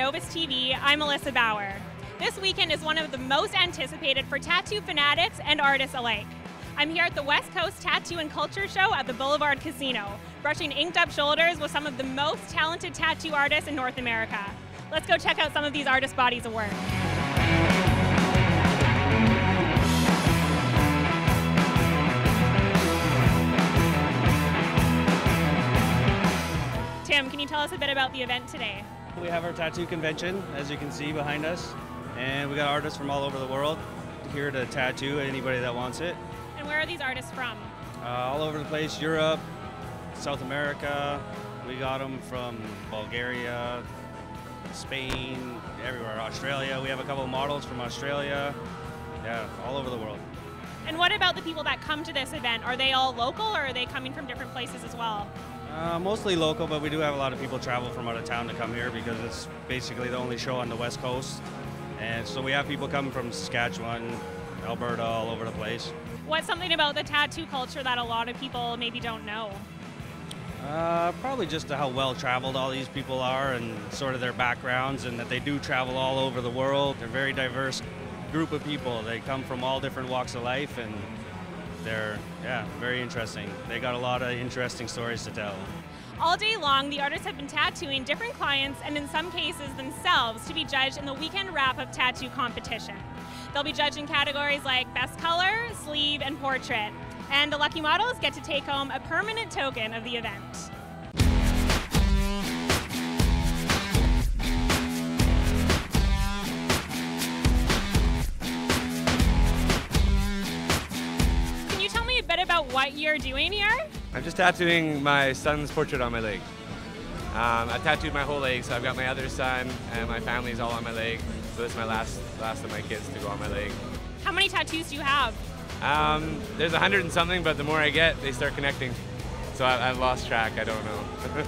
Novustv, I'm Alyssa Bauer. This weekend is one of the most anticipated for tattoo fanatics and artists alike. I'm here at the West Coast Tattoo and Culture Show at the Boulevard Casino, brushing inked up shoulders with some of the most talented tattoo artists in North America. Let's go check out some of these artist bodies of work. Tim, can you tell us a bit about the event today? We have our tattoo convention, as you can see behind us, and we got artists from all over the world here to tattoo anybody that wants it. And where are these artists from? All over the place, Europe, South America. We got them from Bulgaria, Spain, everywhere, Australia. We have a couple of models from Australia. Yeah, all over the world. And what about the people that come to this event? Are they all local or are they coming from different places as well? Mostly local, but we do have a lot of people travel from out of town to come here because it's basically the only show on the West Coast. And so we have people coming from Saskatchewan, Alberta, all over the place. What's something about the tattoo culture that a lot of people maybe don't know? Probably just how well traveled all these people are and sort of their backgrounds, and that they do travel all over the world. They're a very diverse group of people. They come from all different walks of life, and they're, very interesting. They got a lot of interesting stories to tell. All day long, the artists have been tattooing different clients and in some cases themselves to be judged in the weekend wrap-up tattoo competition. They'll be judged in categories like best color, sleeve, and portrait. And the lucky models get to take home a permanent token of the event. Can you tell me a bit about what you're doing here? I'm just tattooing my son's portrait on my leg. I've tattooed my whole leg, so I've got my other son and my family's all on my leg. So this is my last of my kids to go on my leg. How many tattoos do you have? There's 100 and something, but the more I get, they start connecting. So I've lost track, I don't know.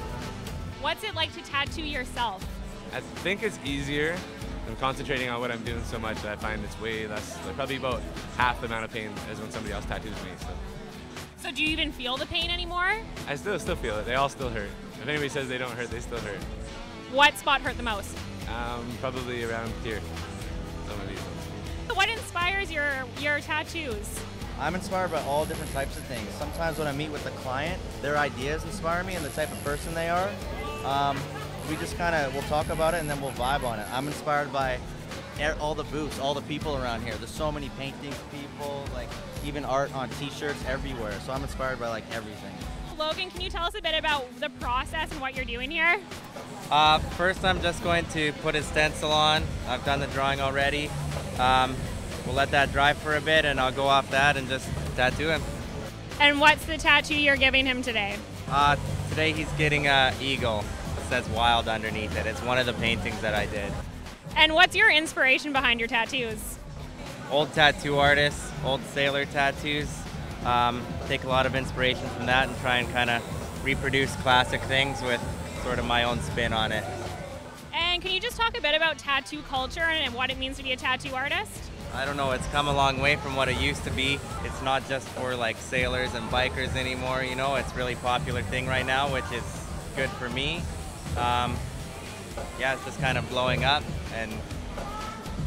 What's it like to tattoo yourself? I think it's easier. I'm concentrating on what I'm doing so much that I find it's way less, like probably about half the amount of pain as when somebody else tattoos me. So do you even feel the pain anymore? I still feel it. They all still hurt. If anybody says they don't hurt, they still hurt. What spot hurt the most? Probably around here. Some of these. What inspires your tattoos? I'm inspired by all different types of things. Sometimes when I meet with the client, their ideas inspire me and the type of person they are. We just we'll talk about it and then we'll vibe on it. I'm inspired by all the booths, all the people around here. There's so many paintings, people, like even art on t-shirts everywhere. So I'm inspired by like everything. Logan, can you tell us a bit about the process and what you're doing here? First I'm just going to put his stencil on. I've done the drawing already. We'll let that dry for a bit and I'll go off that and just tattoo him. And what's the tattoo you're giving him today? Today he's getting an eagle. It says wild underneath it. It's one of the paintings that I did. And what's your inspiration behind your tattoos? Old tattoo artists, old sailor tattoos. Take a lot of inspiration from that and try and kind of reproduce classic things with sort of my own spin on it. And can you just talk a bit about tattoo culture and what it means to be a tattoo artist? I don't know, it's come a long way from what it used to be. It's not just for like sailors and bikers anymore, you know, it's a really popular thing right now, which is good for me. It's just kind of blowing up and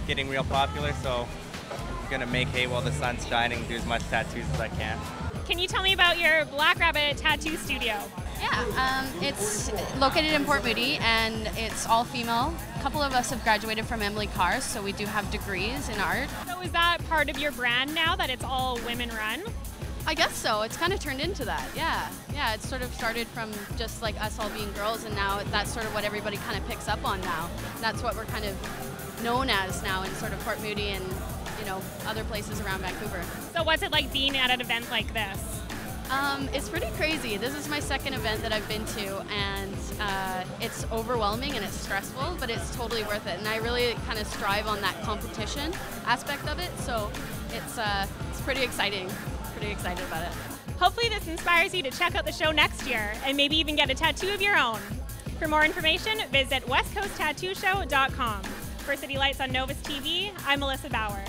getting real popular, so I'm gonna make hay while the sun's shining, do as much tattoos as I can. Can you tell me about your Black Rabbit tattoo studio? Yeah, it's located in Port Moody and it's all female. A couple of us have graduated from Emily Carr's, so we do have degrees in art. So is that part of your brand now, that it's all women run? I guess so. It's kind of turned into that, yeah. Yeah, it sort of started from just like us all being girls, and now that's sort of what everybody kind of picks up on now. That's what we're kind of known as now in sort of Port Moody and, you know, other places around Vancouver. So what's it like being at an event like this? It's pretty crazy. This is my second event that I've been to, and it's overwhelming and it's stressful, but it's totally worth it. And I really kind of strive on that competition aspect of it, so it's pretty exciting. Pretty excited about it. Hopefully this inspires you to check out the show next year and maybe even get a tattoo of your own. For more information, visit westcoasttattooshow.com. For City Lights on Novustv, I'm Alyssa Bauer.